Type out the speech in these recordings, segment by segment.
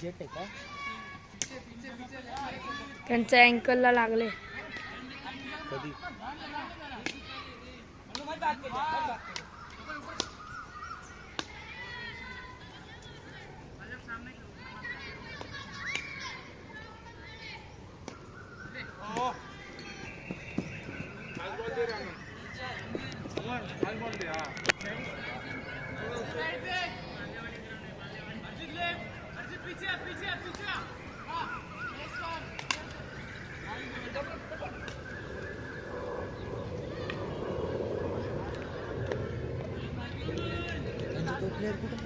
Jet आहे का? त्यांच्या अँकलला लागले. कधी? प्लेयर कुठं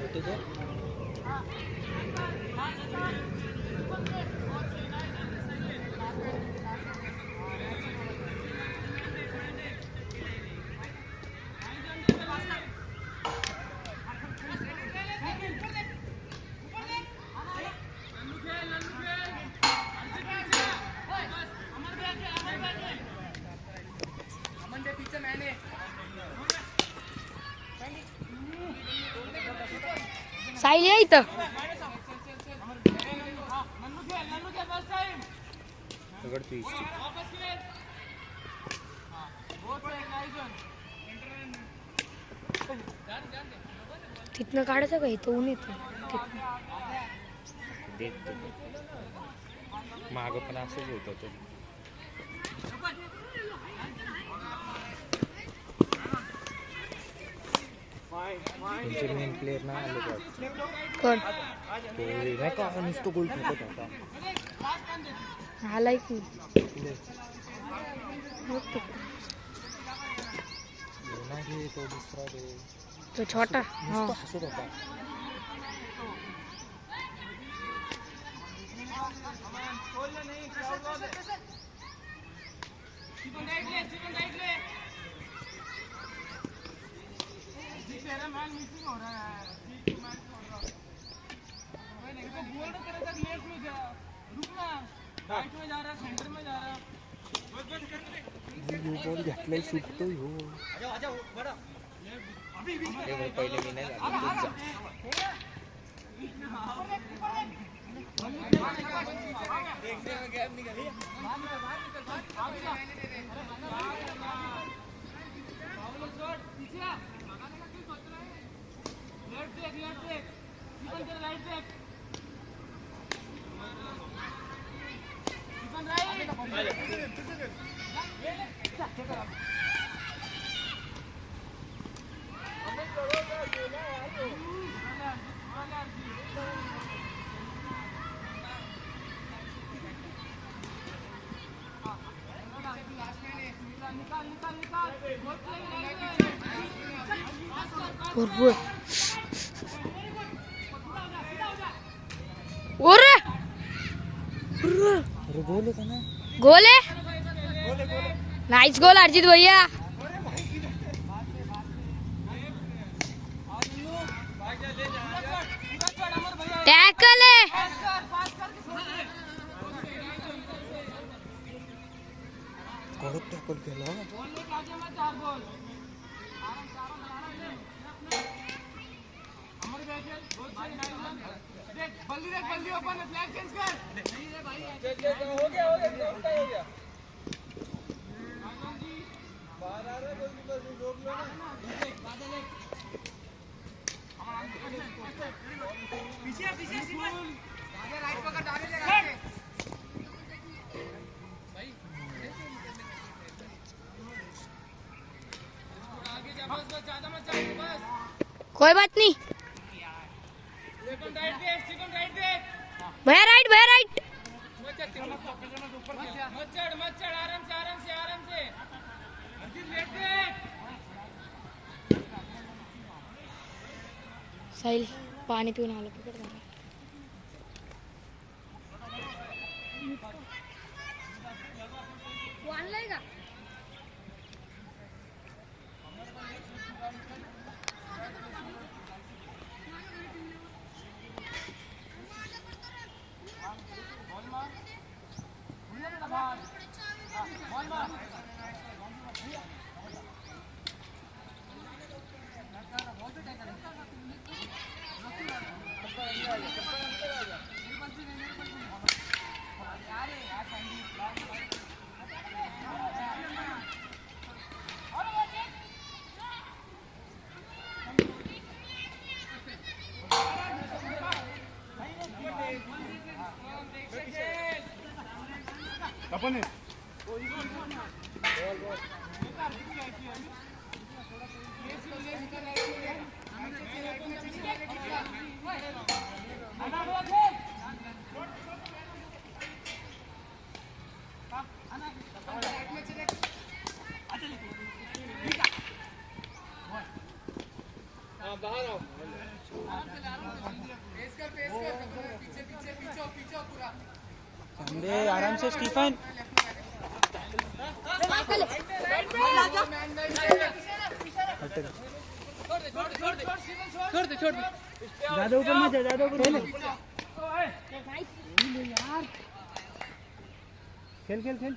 होते तो? साहिल आहे इथं. तिथनं काढायचं का इथं ऊन येतं माग पण असंच होतं ते. मेन प्लेयर ना आले कोण नाही का नुसतं गोल ठोकत होता. आलाय की नाही तो दुसरा तो छोटा हसत होता. बॉल घेतलाय सुटतो हो. पहिले मी नाही गोल है. नाइस गोल अर्जित भैया. टैकल है. टैकल केला. बल्ली ओपन फ्लैग चेंज कर. हो गया बाहर आ रहा है. बस रोक लो ना. पीछे सिमन आगे राइट पकड़. आगे ले राइट भाई. आगे जा. बस ज्यादा मत जा. बस कोई बात नहीं. भैया राइट मत चढ़. आराम से. साहिल पानी पिऊन आलो. पकड आणलाय का? बॉल अपन बाहर आओ संडे आराम से स्टीफन ज्यादा ऊपर मत जा, ज्यादा ऊपर खेल खेल खेल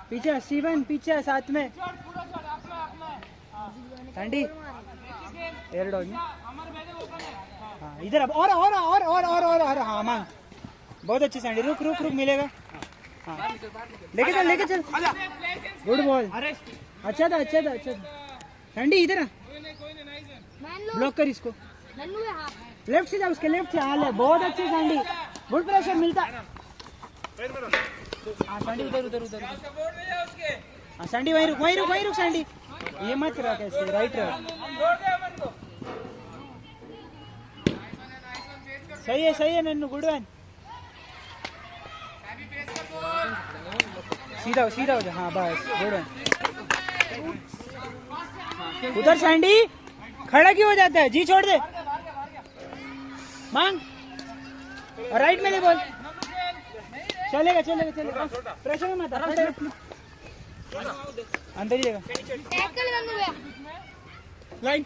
पीछे स्टीफन पीछे साथ में सैंडी एयर डॉग हाँ इधर अब और हाँ मांग बहुत अच्छी सैंडी रुक रुक रुक मिलेगा हाँ लेके चल गुड बॉल अच्छा था सैंडी इधर ब्लॉक कर इसको लेफ्ट से जा उसके लेफ्ट से हाँ ले बहुत अच्छी सैंडी गुड प्रेशर मिलता हाँ सैंडी उधर हाँ सैंडी वहीं रुक सैंडी ये मत रहा कैसे राइट रहा सही है नन्नू गुड वन सीधा हो जा हाँ बस गुड वन उधर सैंडी खड़ा क्यों हो जाता है जी छोड़ दे मांग और राइट में ले बॉल चलेगा प्रेशर में मत अंदर ही देगा लाइन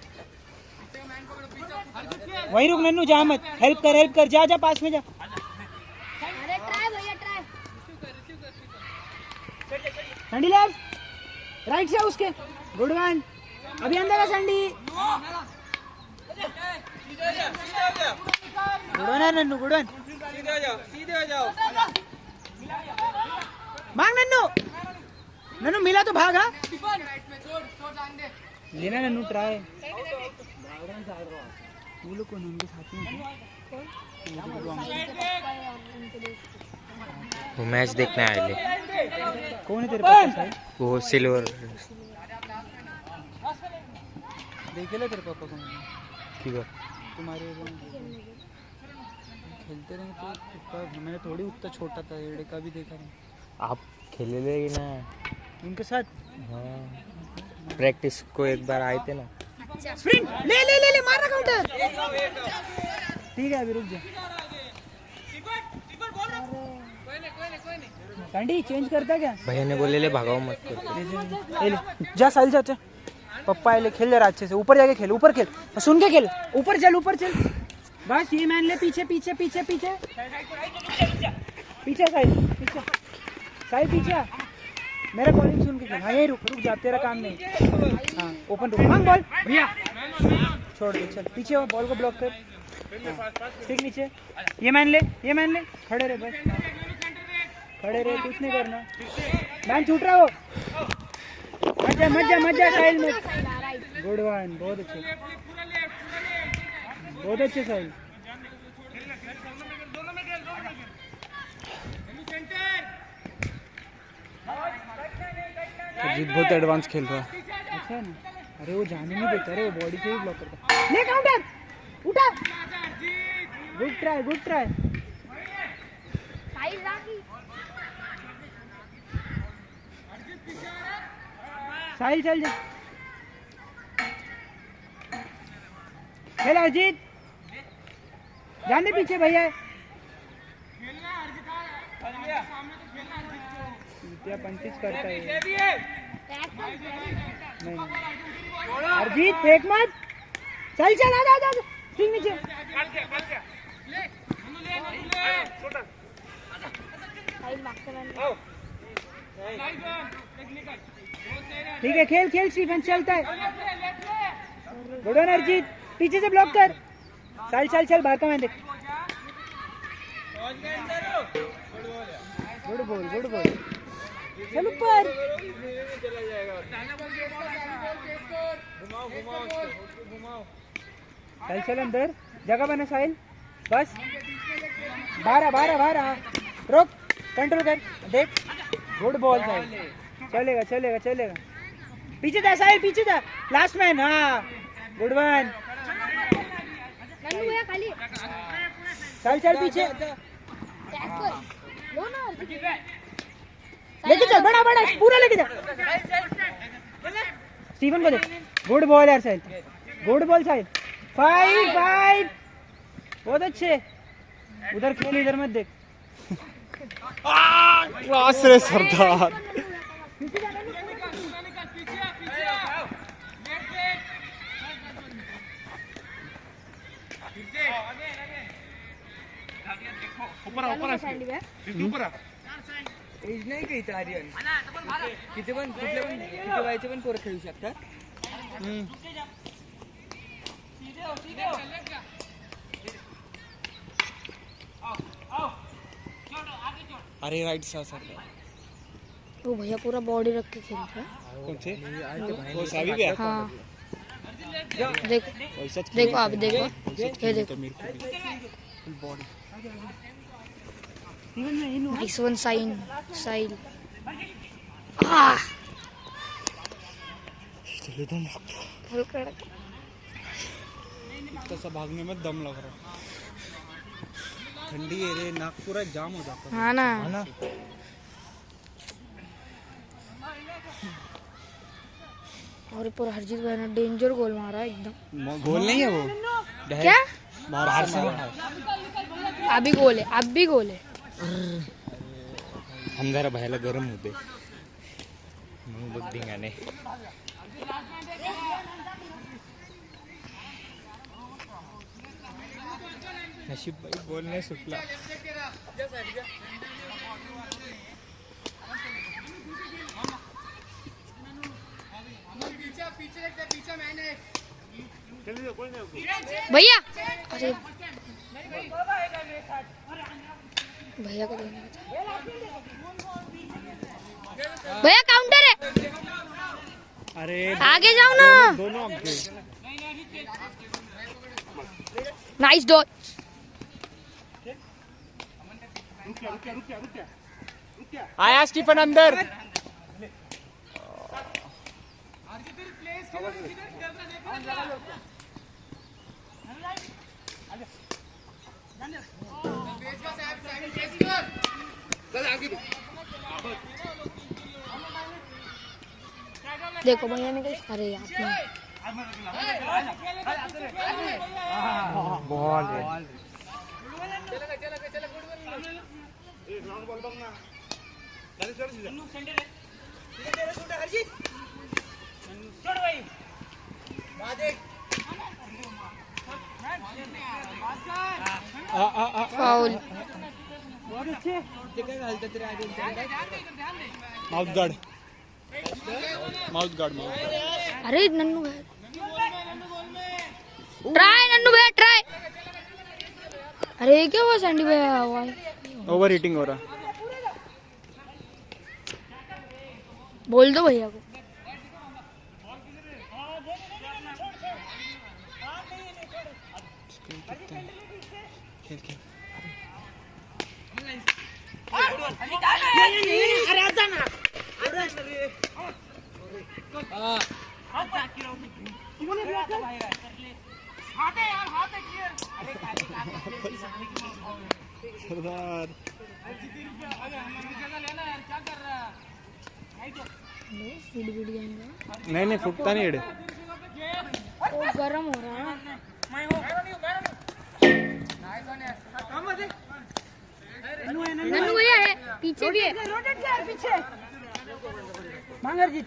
वहीं रुक नन्नू जा मत हेल्प कर जा पास में जा अरे ट्राई भैया ट्राई सैंडी लेफ्ट राइट से उसके गुड वन अभी अंदर है सैंडी गुड वन है नन्नू गुड वन सीधे हो जाओ मांग नन्नू मिला तो भागा लेना नन्नू ट्राई वो लोग कौन उनके साथ में वो मैच देखने आए थे कौन है तेरे पापा वो सिल्वर देखेला तेरे पापा को किधर तुम्हारे खेलते रहे तो मैंने थोड़ी उतना छोटा था एड़े का भी देखा नहीं आप खेले लेगी ना उनके साथ हाँ प्रैक्टिस को एक बार आए थे ना स्प्रिंट ले मारना काउंटर ठीक है अभी रुक जा सैंडी चेंज करता क्या भैया ने बोले ले भगाओ मत कर ले जा साइल जा पप्पा ले खेल जरा अच्छे से ऊपर जाके खेल ऊपर खेल सुन के खेल ऊपर चल बस ये मान ले पीछे साइड पीछे मेरा बॉलिंग सुन के खेल हाँ यही रुक जा तेरा काम नहीं हाँ ओपन रुक मांग बॉल भैया छोड़ दे चल पीछे हो बॉल को ब्लॉक कर ठीक नीचे ये मान ले खड़े रहे बस खड़े रहे कुछ नहीं करना मैन छूट रहा हो मत जा साहिल में गुड वन बहुत अच्छे साहिल अजीत बहुत एडवांस खेल रहा है अच्छा है ना अरे वो जाने नहीं देता रे वो बॉडी से ही ब्लॉक करता है ले काउंटर उठा गुड ट्राई साइड राखी साहिल चल जा खेल अजीत जाने पीछे भैया पंचिस करता है नहीं अजीत फेंक मत चल आ ठीक नीचे ठीक है खेल स्टीफन चलता है गुड वन अजीत पीछे से ब्लॉक कर चल बाहर का मैं देख गुड बॉल चल ऊपर चल अंदर जगह बना साहिल बस बारह रोक कंट्रोल कर देख गुड बॉल साहिल, चलेगा चलेगा चलेगा, पीछे जा साहिल, पीछे जा, लास्ट मैन, हाँ गुड वन, नन्नू भैया खाली चल चल पीछे, टैग कर लो ना, लेके चल, बड़ा बड़ा पूरा लेके जा, स्टीवन को दे, गुड बॉल यार साहिल, गुड बॉल साहिल, 5 बहुत अच्छे, उधर खेल, इधर मत देख, क्लास रे सरदार। एज नाही का इथं आर्यन, किती पण कुठल्या पण किती वयाचे पण पोरं खेळू शकतात. अरे राइट सा सर, वो भैया पूरा बॉडी रख के खेलता है। कौन से वो सावी भी है। हाँ देखो देखो आप देखो, ये देखो नाइस वन साइन साइल, तसा भागने में दम लग रहा, ठंडी है रे, नाक पूरा जाम हो जाता हाँ ना, है ना। और पूरा हरजीत भाई ने डेंजर गोल मारा एकदम, गोल नहीं है वो, क्या बाहर से मारा। अभी गोल है, अब भी गोल है। हम जरा भयाला गरम होते मग बघ धिंगाणे। नशीब भाई बॉल नाही सुटला। भैया अरे भैया को देना था, भैया काउंटर है, अरे आगे जाओ ना, दोनों नाइस डॉट, आया स्टीफन अंदर। देखो भैया ने कहा, अरे आपने बॉल है। फाउल, बहुत अच्छे, ते काय घालतात रे Aryan, mouth guard, mouth guard. अरे नन्नू भैया ट्राई, नन्नू भैया ट्राई, अरे क्या हुआ सैंडी भैया, ओवर हीटिंग हो रहा। बोल दो भैया को, खेल खेल। सरदार फूड वीड जाएगा, नहीं नहीं फुटता नहीं एड़े। वो गरम हो रहा है ना, नन्नू भैया है पीछे भी है, पीछे मांगर जी,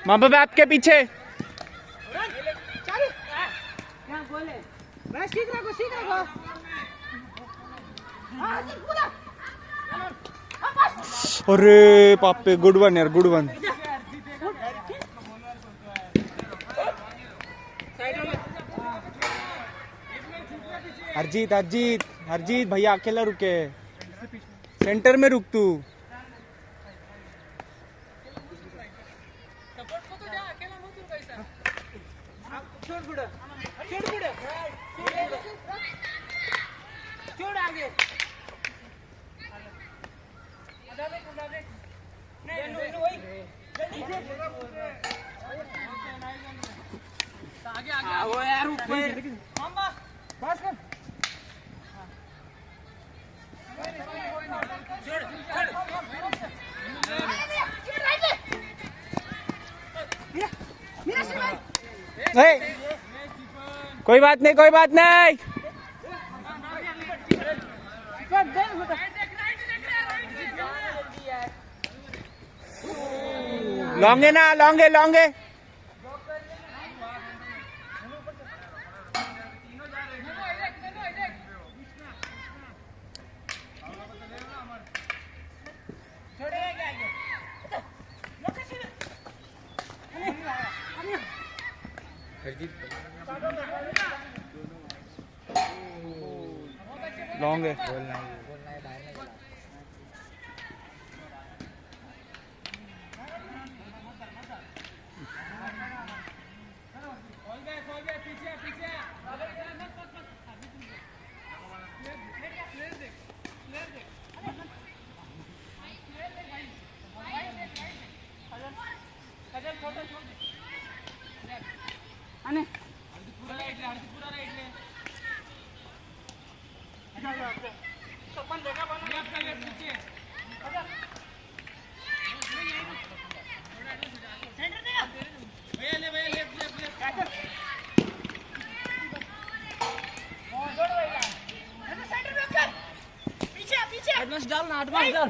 मामा आपके पीछे। अरे पापे, गुड वन यार, गुड वन। हरजीत हरजीत हरजीत भैया अकेला रुके, सेंटर में रुक तू। कोई बात नहीं, कोई बात नहीं। लॉन्ग है ना, लॉन्ग है, लॉन्ग है। लॉन्ग है। एडवांस डाल ना, एडवांस डाल।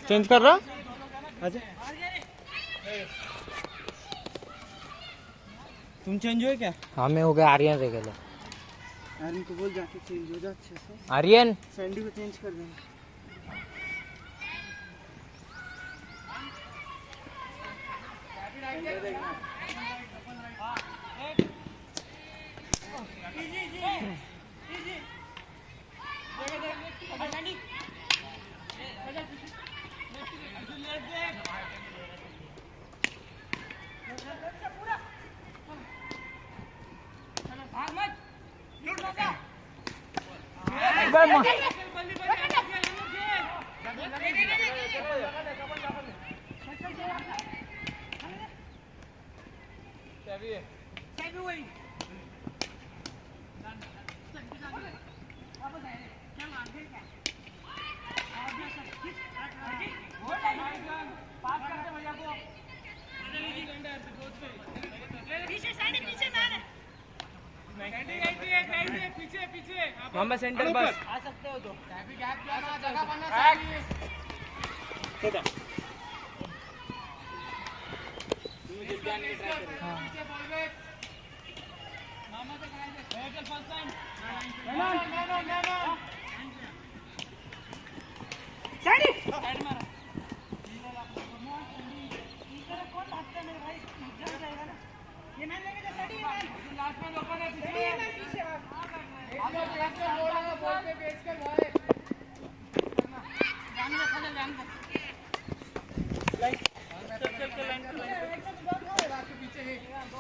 चेंज कर रहा। अच्छा, तुम चेंज हुए क्या? हाँ मैं हो गया। आर्यन रह गया। आर्यन को बोल जाके चेंज हो जा अच्छे से। आर्यन सैंडी को चेंज कर देंगे। मोहम्मद सेंटर बस आ सकते हो तो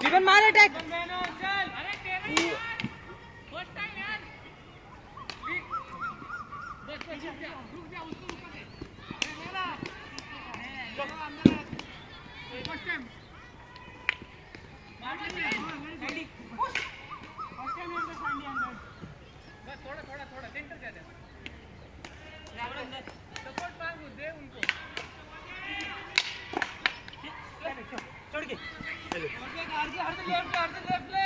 जीवन मार अटैक थोड़ा सेंटर कर दे सपोर्ट मांग दे उनको छोड़ के हर लेफ्ट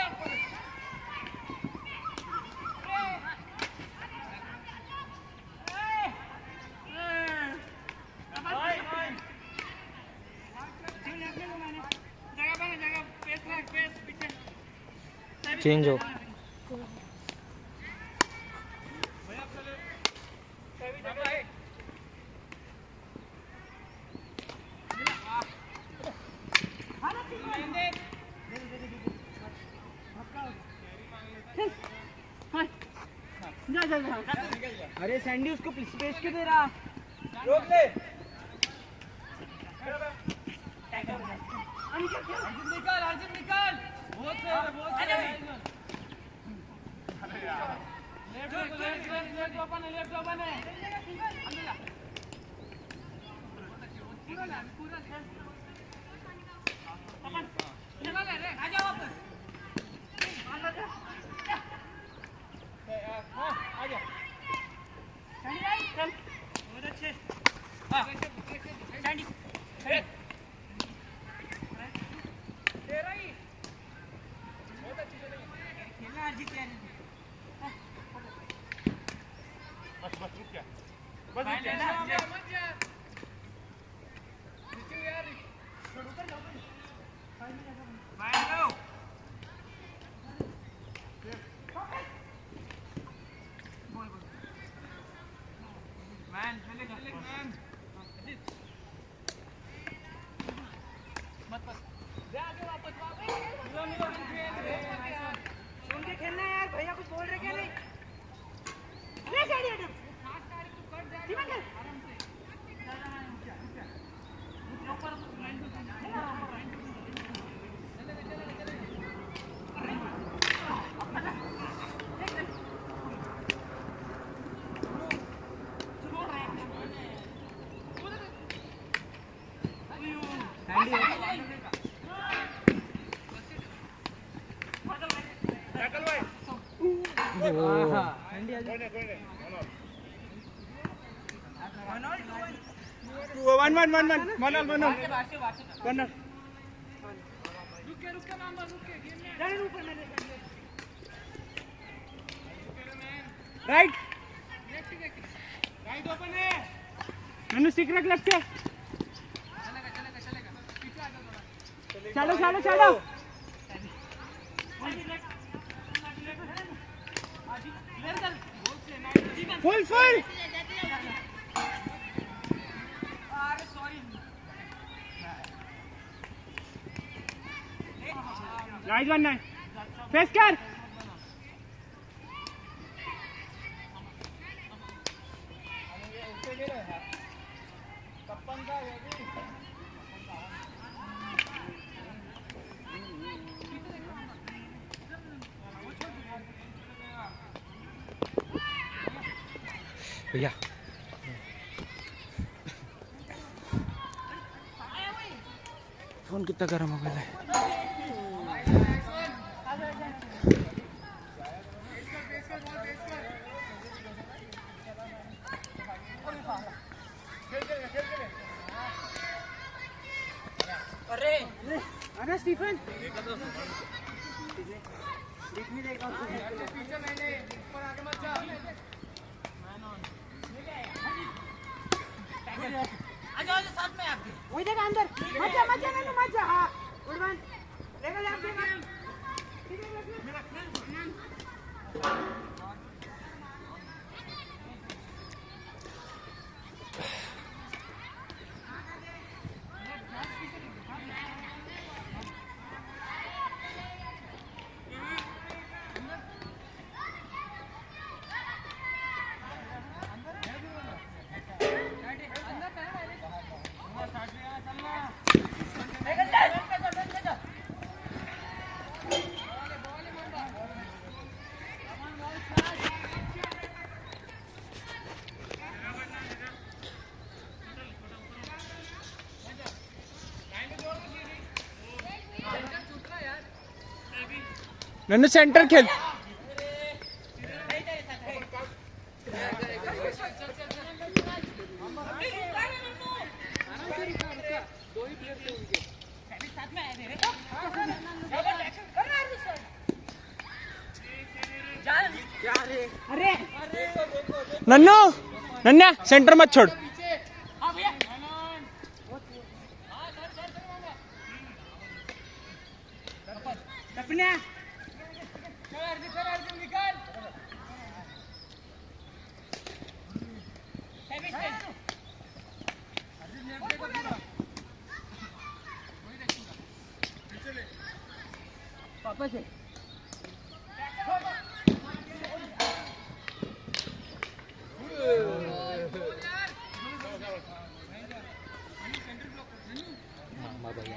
चेंज हो अरे सैंडी उसको स्पेस क्यों दे रहा रोक ले अर्जुन निकाल बहुत लेफ्ट ओपन है आ जाओ वापस आ जाओ चल बहुत अच्छे सैंडी तेरा ही बहुत अच्छी खेलना अर्जित यार बस रुक जा मत जा यार ऊपर जाओ बाहर जाओ मैन चले मैन मत जा आगे वापस सुन के खेलना है यार भैया कुछ बोल रहे क्या नहीं ले गाड़ी हट खास तारीख को कट जा ठीक है आराम से ऊपर लाइन राइट ओपन है मैंने स्टिक रख लेफ्ट से चलो फुल राइट वन है फेस कर भैया फोन कितना गर्म हो गया है अरे अरे स्टीफन पीछे मैंने ऊपर आगे मत जा आजा साथ में आपके वही देखा अंदर मत जा हाँ गुड वन लेकर जा चलना नन्नू सेंटर खेल. अरे नन्नू नन्या सेंटर मत छोड़. सपन्या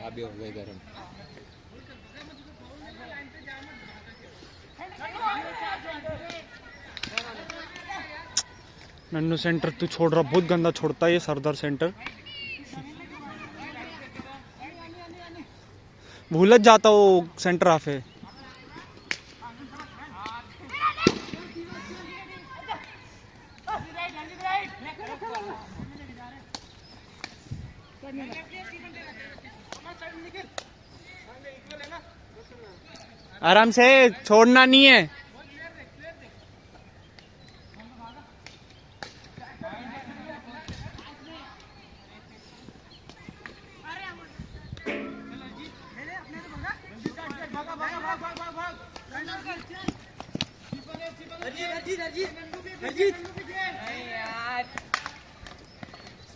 अभी हो गए गरम. नन्नू सेंटर तू छोड़ रहा, बहुत गंदा छोड़ता है ये सरदार सेंटर. भूलत जाता वो सेंटर हाफ है. आराम से, छोड़ना नहीं है.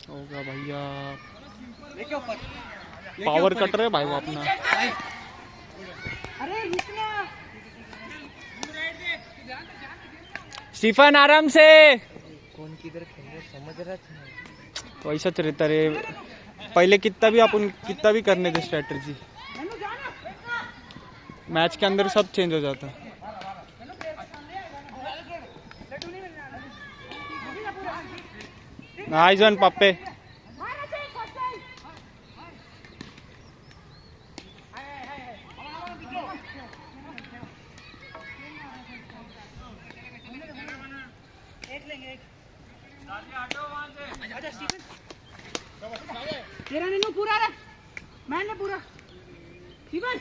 होगा भैया, पावर कट रहे भाई वो अपना. अरे रुकना स्टीफन आराम से. कौन किधर खेल रहा समझ रहा था. तो ऐसा रहता रे, पहले कितना भी करने थे स्ट्रेटजी, मैच के अंदर सब चेंज हो जाता. नाइस वन पप्पे. तेरा नन्नू पूरा रे, मैंने पूरा ठीक है.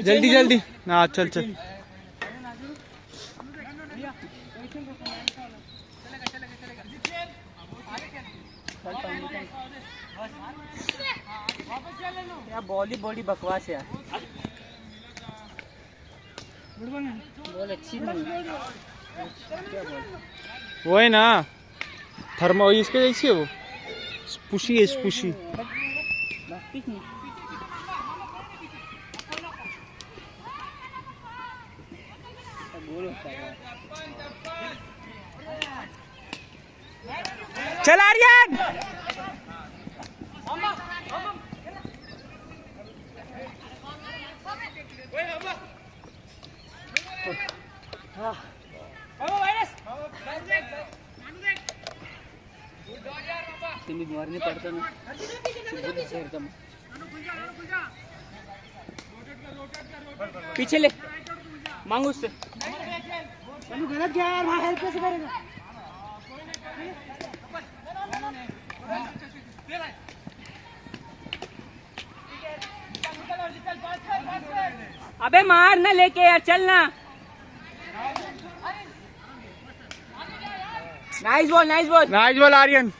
जल्दी जल्दी हाँ चल चल. बॉल ही बड़ी बकवास है. बॉल अच्छी नहीं. वो है ना थर्मो, इसके जैसी है वो. स्पुशी है स्पुशी. चल आर्यन. तुम्ही मारने पड़ता ना पीछे ले मांगो उससे. गलत गया यार, वहाँ हेल्प कैसे करेगा. अबे मार ना लेके यार, चलना. Nice ball nice ball. Nice ball Aryan.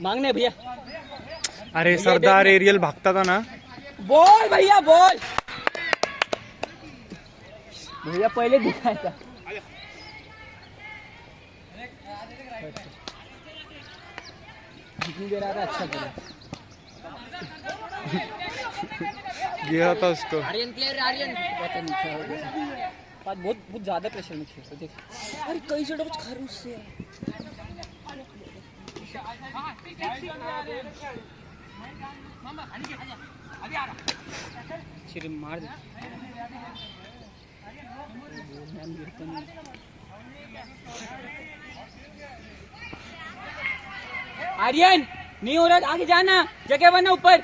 मांगने भैया. अरे सरदार एरियल भागता था ना. बॉल भैया बॉल. भैया पहले दिखाया था। जितनी देर आ रहा अच्छा करा। गया था उसको। आर्यन प्लेयर आर्यन पता नहीं क्या हो गया। बहुत बहुत ज्यादा प्रेशर में खेलते देख। अरे कई से कुछ खरूस से चिर मार दे। आर्यन नहीं हो रहा, आगे जाना, जगह बना ऊपर।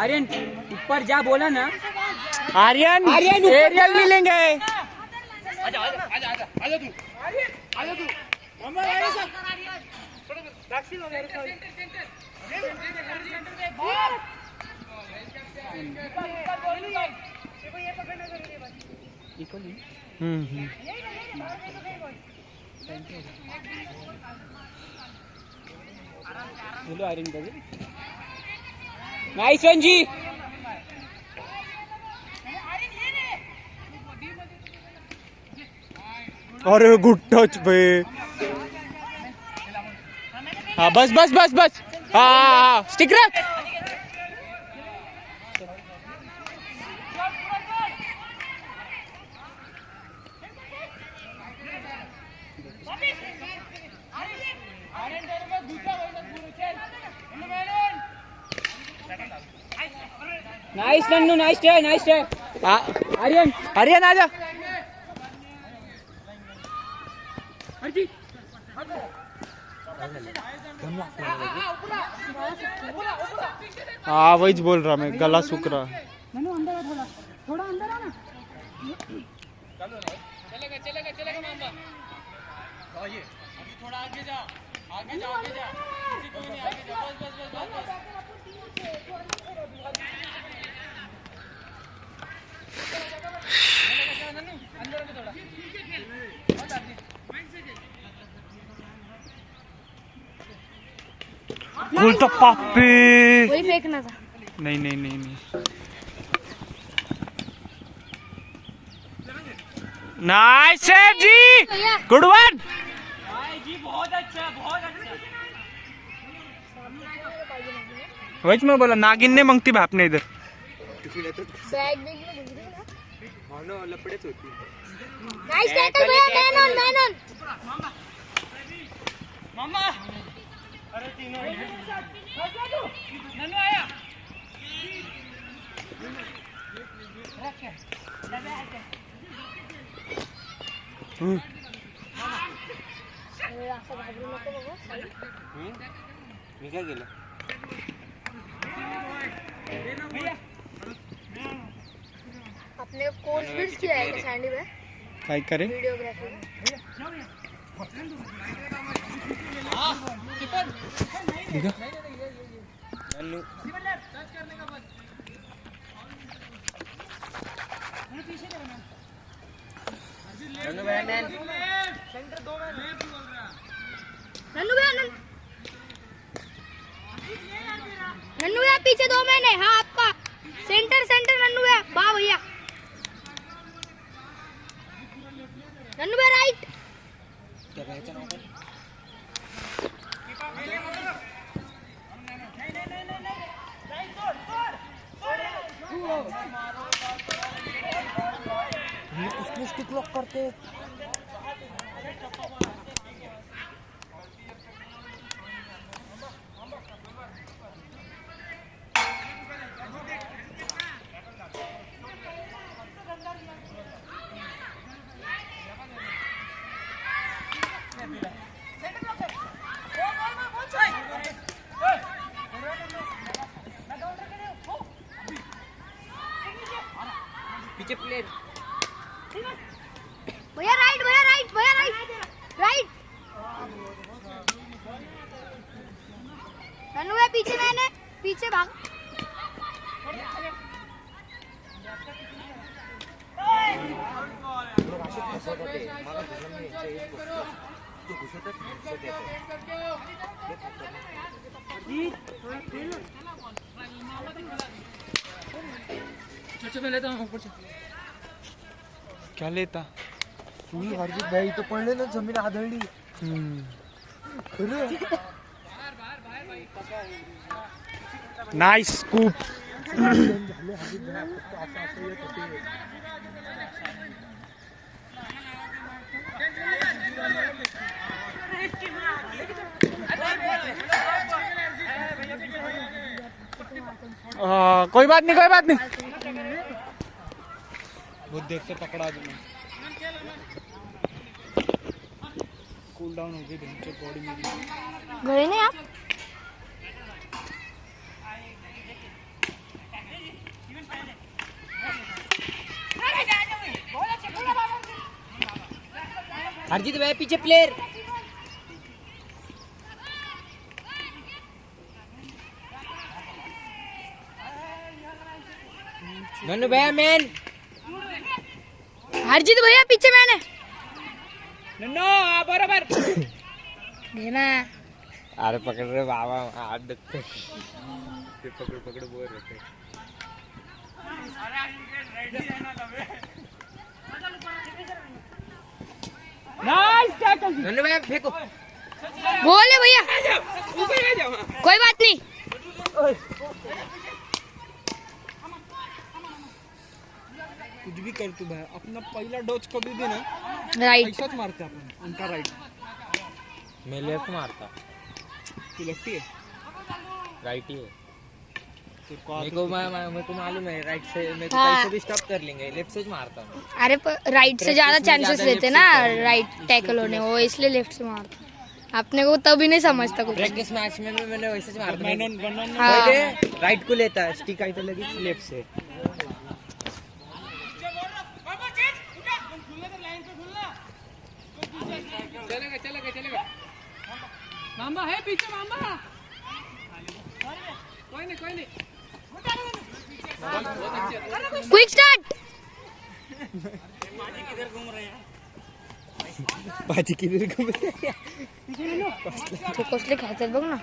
आर्यन ऊपर जा बोला ना। आर्यन आर्यन एरियल मिलेंगे। आजा तू आजा तू मम्मा आजा सर दक्षिण हो गया बोलो आर्यन का नाइस वन जी। अरे गुड टच पे। हाँ बस बस बस बस। हाँ स्टिक रख। Nice Nannu, nice try. Aryan Aryan आजा। हाँ वही बोल रहा मैं, गला सूख रहा है। नन्नू अंदर आ, थोड़ा अंदर आ ना। चलेगा मामा। ये अभी थोड़ा आगे जा किसी कोई नहीं, आगे जा बस। गोल तो पापे। वही फेंकना था। नहीं नाइस सेव जी, गुड वन जी बहुत अच्छा। वही मैं बोला नागिन ने मंगती बाप ने इधर। बैग में ना लपड़ेच होती। नाइस टैकल भैया, मैन ऑन। मामा अरे तीनों नन्नू आया। मी काय केलं? अपने कोर्स भी किया है क्या सैंडी में? काय करे? वीडियोग्राफी। दिखा। नन्नू भैया पीछे 2 मैन है। हाँ आपका सेंटर नन्नू भैया। वाह भैया। नन्नू भैया राइट। उसको स्टिक लॉक करते। पीछे प्लेयर भैया राइट। नन्नू भैया पीछे मैंने पीछे भाग। क्या लेता हरजीत भाई तो पडले ना जमीन आदळली नाइस स्कूप कोई बात नहीं बहुत देर से पकड़ा दूंगा कूल डाउन हो गई बॉडी में गए नहीं आप? हरजीत भाई पीछे प्लेयर नन्नू भैया मैन हरजीत भैया पीछे मैंने नन्नो बराबर घेना अरे पकड़ रहे बाबा हाथ दुखते पकड़ बोल रहे थे नाइस टैकल नन्नू भैया फेंको बोले भैया कोई बात नहीं कुछ भी कर तू भाई अपना पहला डोज कभी भी ना राइट ऐसाच मारते आपण उनका राइट मैं लेफ्ट मारता तू लेफ्टी है राइट ही है तेरे मेरे को मालूम है राइट से मैं तो हाँ। कैसे भी स्टॉप कर लेंगे लेफ्ट से मारता हूँ अरे राइट से ज्यादा Practice में चांसेस ज्यादा रहते left ना से करना। राइट टैकल होने वो इसलिए लेफ्ट से मारता अपने को तभी नहीं समझता कुछ प्रैक्टिस मैच में मैंने वैसे से मारता वन ऑन वन हाँ पहले राइट को लेता स्टिक आई तो लगी लेफ्ट से चलेगा मामा है पीछे मामा कोई नहीं क्विक स्टार्ट पाजी किधर घूम रहे ते कसले खातात बघ ना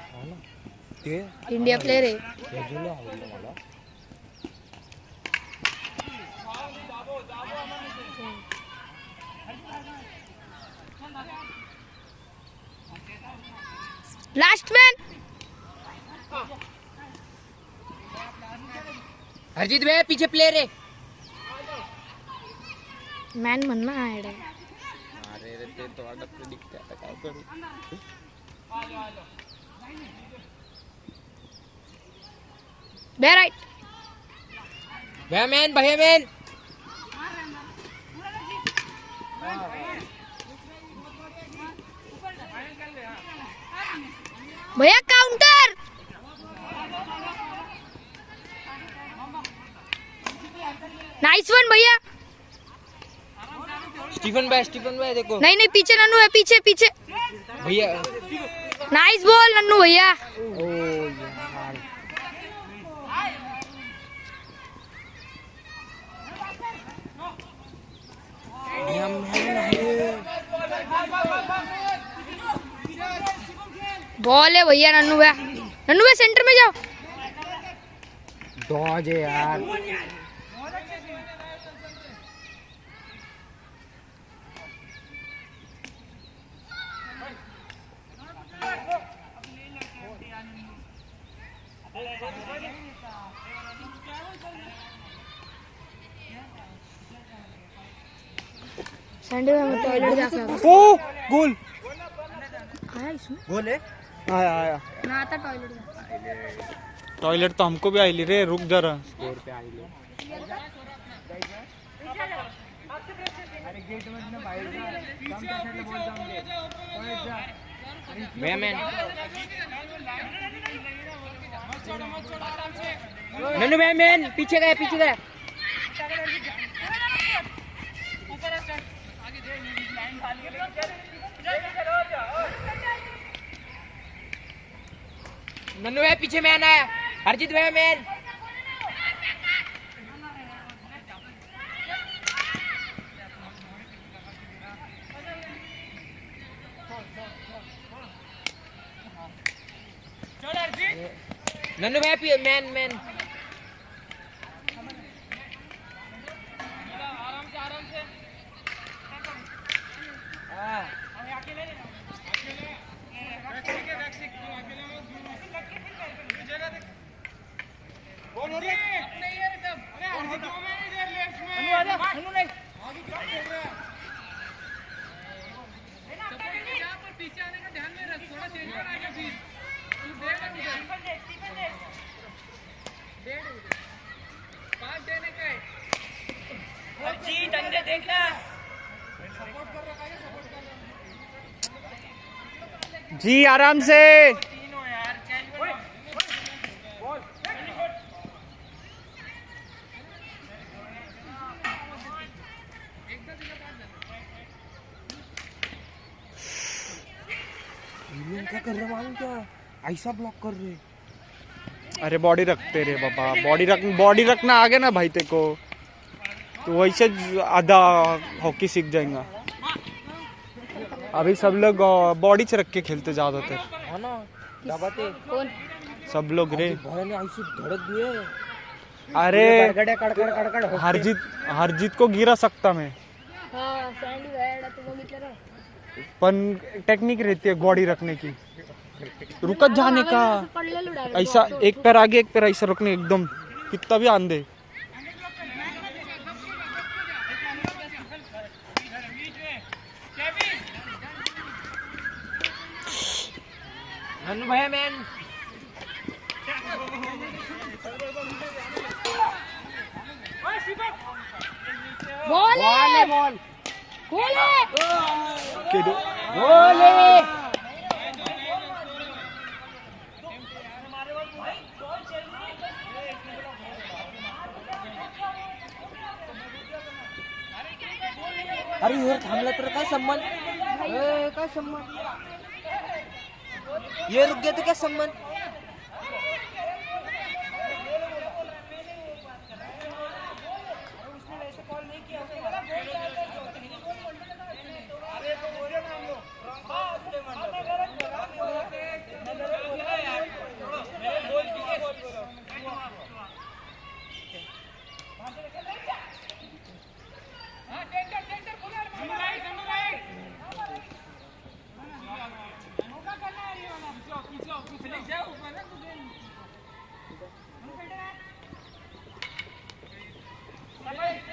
ते इंडिया प्लेयर आहे बाजूला आवडलं मला लास्ट मैन हरजीत भैया पीछे प्लेयर है मॅन म्हण ना ऍड अरे रे ते तो वाटत प्रेडिक्ट आता काय करू बे राईट भैया मैन भैया काउंटर नाइस वन भैया स्टीफन भाई देखो नहीं नहीं पीछे नन्नू है पीछे पीछे भैया नाइस बॉल नन्नू भैया ओ यार बॉल है भैया नन्नू भैया सेंटर में जाओ डॉज है यार संडे में टॉयलेट जाके आया ओ गोल आया इसमें गोल है आया ना आता टॉयलेट टॉयलेट तो हमको भी आई रे रुक जरा स्कोर पे आई ले भैया मैन नन्नू भैया मैन पीछे गया नन्नू भैया पीछे मैन आया हरजीत भैया मैन नन्नू भाई मैन मैन जी आराम से। क्या कर रहे मालूम क्या ऐसा ब्लॉक कर रहे। अरे बॉडी रखते रे बाबा, बॉडी रखना आ गया ना भाई तेको, तो वैसे आधा हॉकी सीख जाएगा। अभी सब लोग बॉडी से रख के खेलते ज्यादातर, है ना दबाते कौन? सब लोग रे। भाई ने ऐसे धड़क दिए। अरे गड़गड़े कड़कड़ हरजीत को गिरा सकता मैं, हाँ सैंडी वेड तो वो मित्र है। पण टेक्निक रहती है बॉडी रखने की, रुकत जाने का, ऐसा एक पैर आगे एक पैर ऐसा रखने, एकदम कितना भी आंधे। नन्नू भाई मैन बॉल है, बॉल गोल है। गोल है। अरे यार थांबला तर काय संबंध, काय संबंध, ये रुक गया तो क्या संबंध।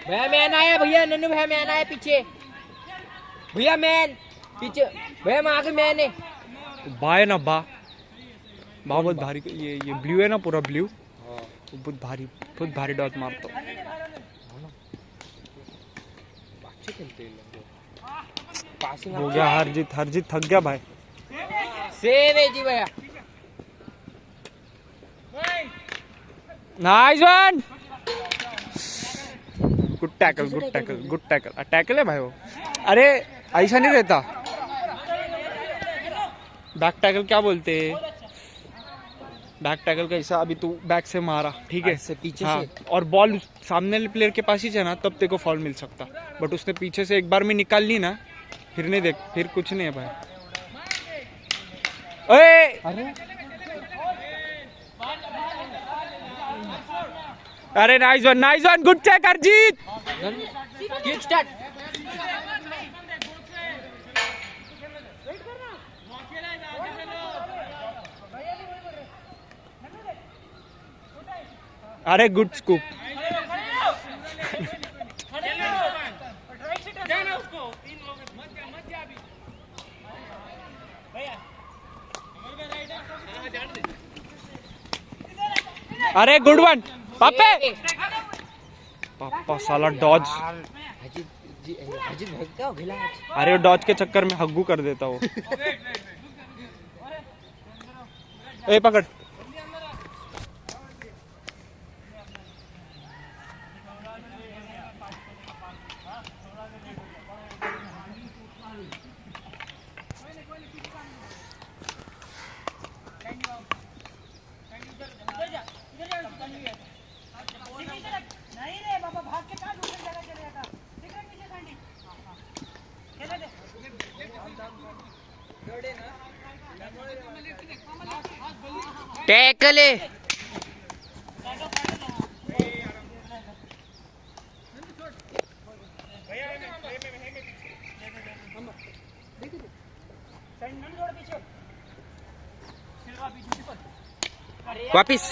भैया मैन आया, भैया नन्नू भैया मैन आया पीछे, भैया मैन पीछे, भैया मैं आगे मैन है। बा है ना बा बहुत भारी, ये ब्लू है ना, पूरा ब्लू, बहुत भारी डॉट मारता। हो गया हरजीत थक गया भाई। सेव है जी भैया। Nice one, good tackle tackle है भाई वो। अरे ऐसा नहीं रहता, बैक टैकल क्या बोलते हैं, बैक टैकल का ऐसा, अभी तू बैक से मारा ठीक है, पीछे हाँ, से और बॉल सामने वाले प्लेयर के पास ही जाना, तब तेरे को फॉल मिल सकता, बट उसने पीछे से एक बार में निकाल ली ना, फिर नहीं देख, फिर कुछ नहीं है भाई। ओए अरे nice one, good check Harjeet. Kick start. अरे गुड स्कूप। अरे गुड वन पापा साला डॉज। अजीत भागता हो गिला। अरे डॉज के चक्कर में हग्गू कर देता वो। ए पकड़। नहीं रे बाबा, भाग के कहाँ दूसरी जगह चले जाता। देख रहे पीछे सैंडी, खेले दे। टैकल है। वापिस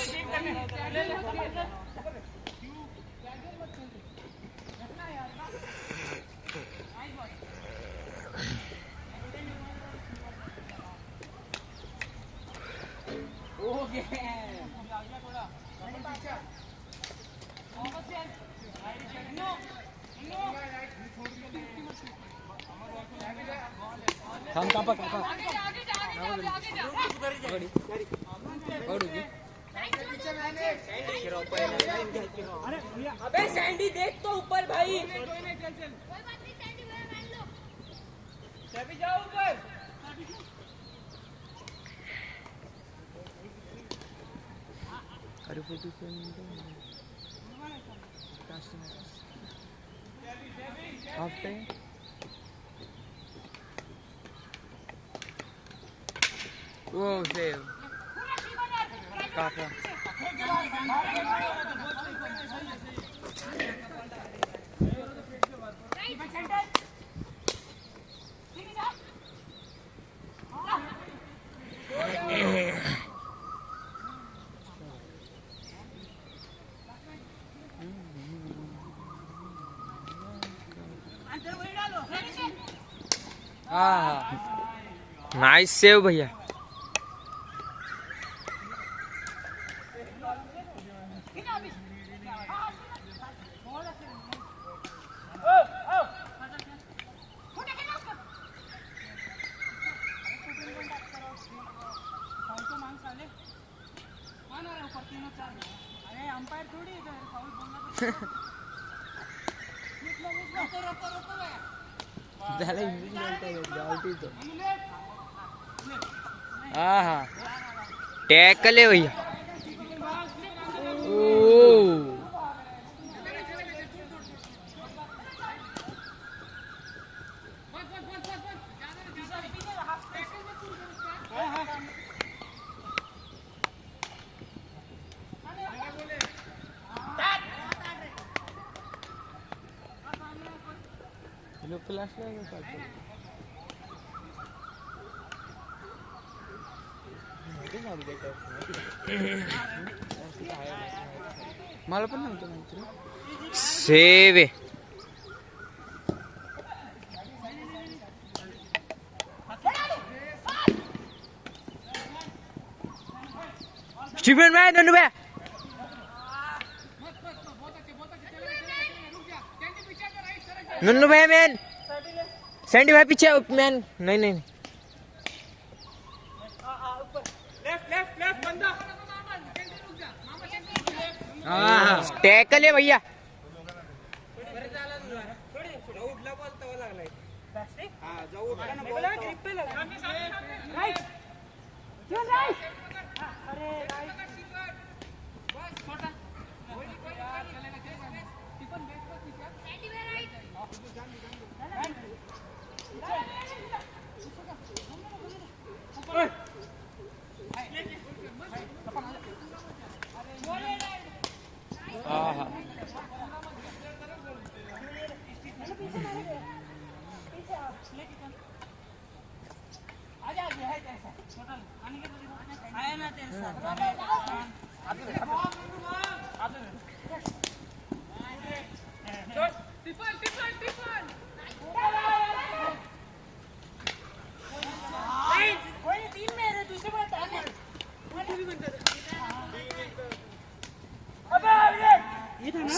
थांब कापा कापा अबे सैंडी देख तो ऊपर भाई। जाओ ऊपर। अरे फोटो आफ्टर वो सेव काका नाइस सेव भैया। टैकल है भैया। ओ फ्लॅश मला पण नव्हतं माहिती। सेव है। स्टीफन भाई नन्नू भाई नन्नू भाई मैन सैंडी भाई पीछे मैन नहीं नहीं टैकल है भैया।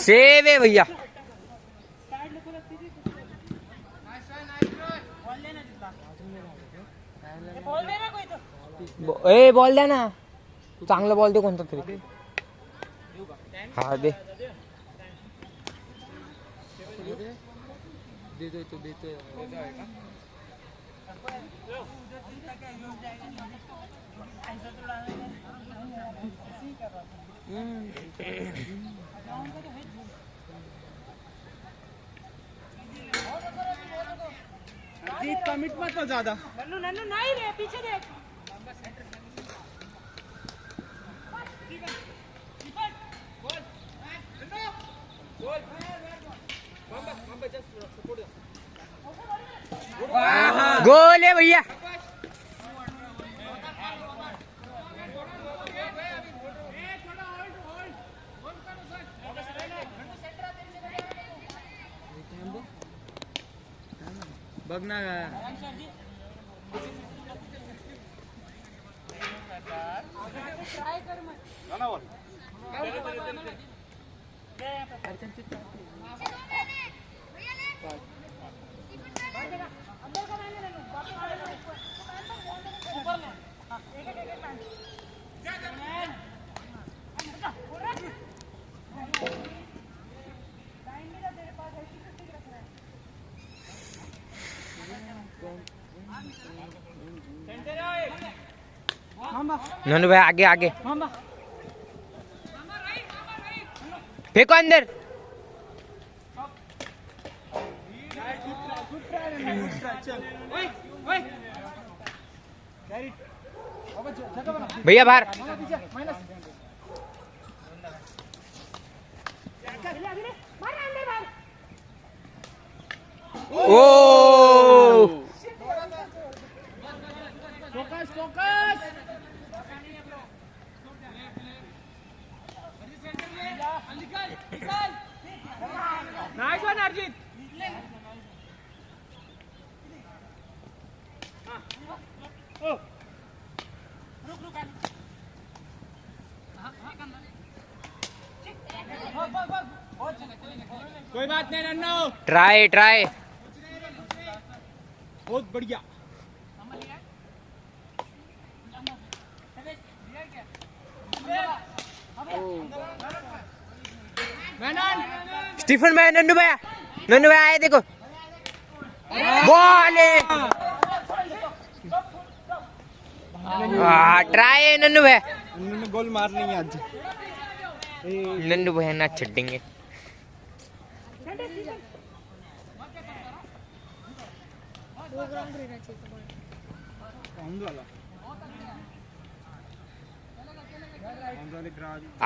सेव है भैया। ए बॉल द्या ना, चांगला बॉल दे कोणता तरी। हा दे देतोय जीत कमिट मत हो ज्यादा. नन्नू नन्नू नहीं रे पीछे देख गोल है भैया. बघ ना नन्नू भाई आगे आगे फेंको अंदर. भैया बाहर. ओ नाइस वन अर्जित. कोई बात नहीं नन्नू. Try try. बहुत बढ़िया. स्टीफन भाई नन्नू भाई आए देखो. बॉल है. ट्राई है नन्नू भाई. उन्होंने गोल मार नहीं आज. नन्नू भाई ना छेड़ेंगे.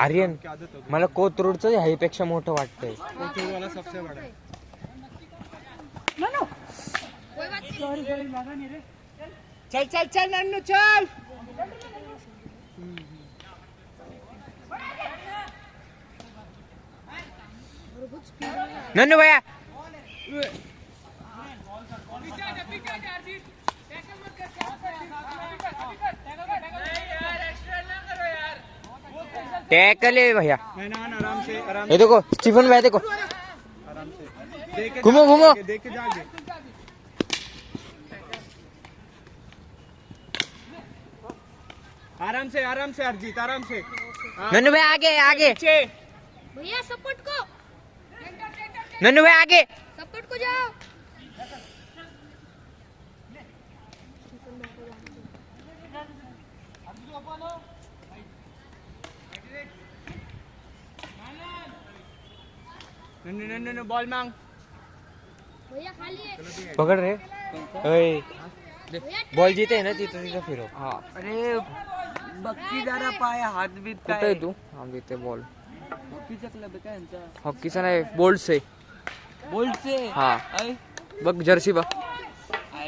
आर्यन मला कोथरूडचं ह्यापेक्षा मोठं वाटतंय. वाला सबसे बड़ा है. चल चल चल नन्नू चल. नन्नू भैया टैकल है भैया. आराम से ये देखो स्टीफन भाई देखो. आराम से देख के घूमो घूमो. देख के जागे. आराम से अर्जित आराम से. नन्नू भाई आगे आगे. भैया सपोर्ट को नन्नू भाई आगे. सपोर्ट को जाओ. नन्नू बॉल मांग. भैया खाली है. पकड़ रहे. ओए बॉल जीते ना तिथं फिरो. हा अरे बक्की जरा पाय हात बीत कुठे आहे तू. हा देते बॉल. हॉकीचा क्लब काय यांचा. हॉकीचा नाही बोल्ट आहे. बोलचे हा बघ जर्सी बघ.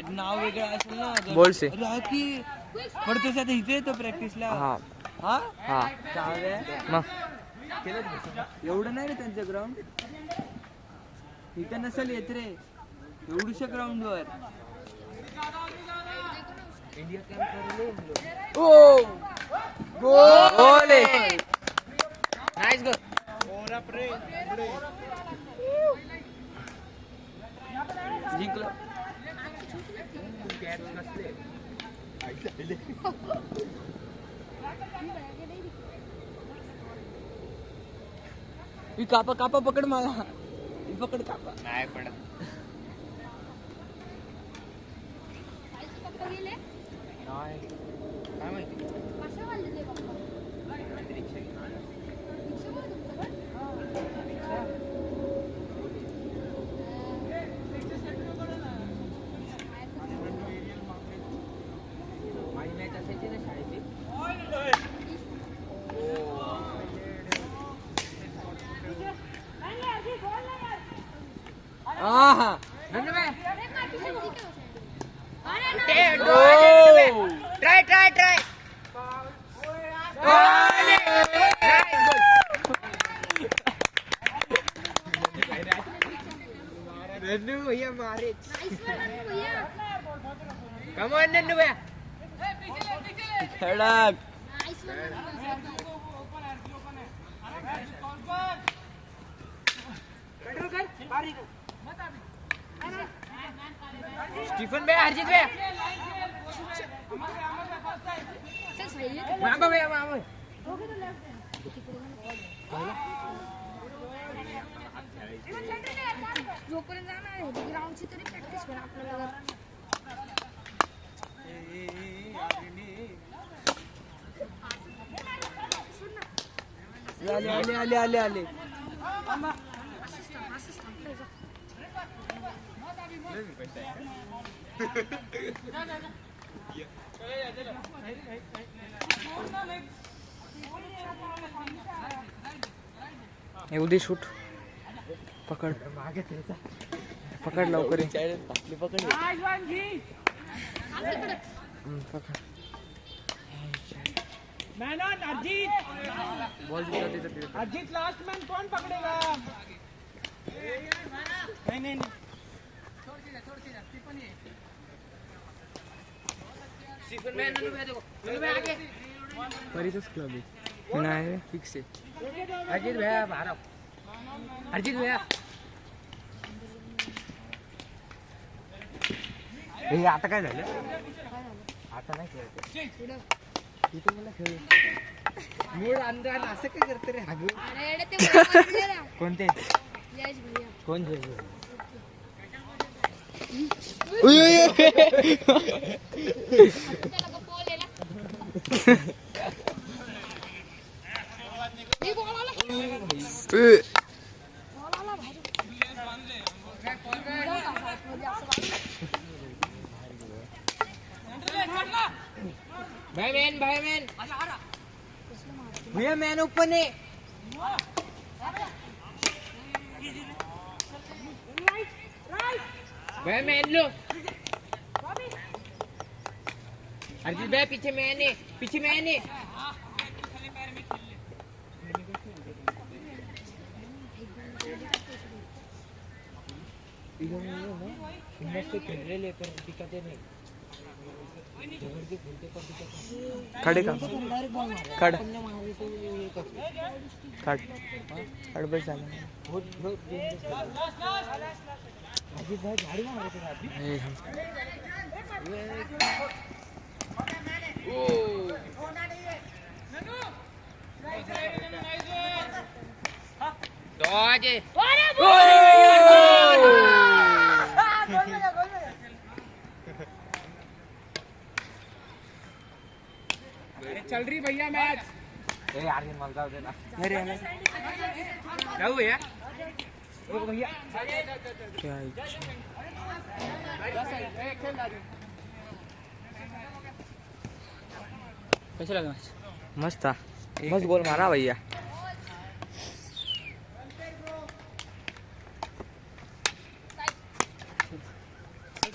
नाव वेगळं असेल ना. बोल्ट आहे. हॉकी पडतो आता इथे येतो प्रॅक्टिसला. हा हा हा चांगलं मग एवढं नाही रे त्यांचं ग्राउंड. इथं नसेल येत रे एवढूशा ग्राउंड वर. गोल आहे. नाईस गोल. जिंकलं. कापा कापा पकड मला. पकड कापा. नाही पडत. काय माहिती. भैया मारे कम ऑन नन्नू भैया खड़क कंट्रोल कर बाहर निकल स्टीफन भैया हरजीत भैया मांगो भैया मांगो जोपर्यंत जाणार आहे ग्राउंडची तरी प्रॅक्टिस करा आपल्याला आले आले आले आले आले येऊ दे शूट पकड पकड लवकर पकड पकड man on Ajit Ajit last man कौन पकड़ेगा नहीं नहीं स्टीफन भैया नन्नू भैया देखो नन्नू भैया आगे परितच क्लब आहे नाही फिक्स आहे हरजीत भैया बाहर आओ हरजीत भैया हे आता काय झालं आता नाही खेळत इथे मला खेळ मूड अंधार असं काय करते रे हागू अरे ते बोलले ना कोणते यश भैया कोण जे त्याला बॉल आहे ना हे बॉल आला भाई मैन भैया मैन ओपन है भैया मैन लो अर्जुन भैया पीछे मैन है लेकर दिखाते नहीं खड़े का खड़ खड़ खड़ बस झालं अजीत भाई झाड़ी मार रहे थे चल रही भैया मैच यार ये मजा दे ना अरे क्या हुआ यार ओ भैया क्या इच्छा कैसे लगा मैच मस्त था बस गोल मारा भैया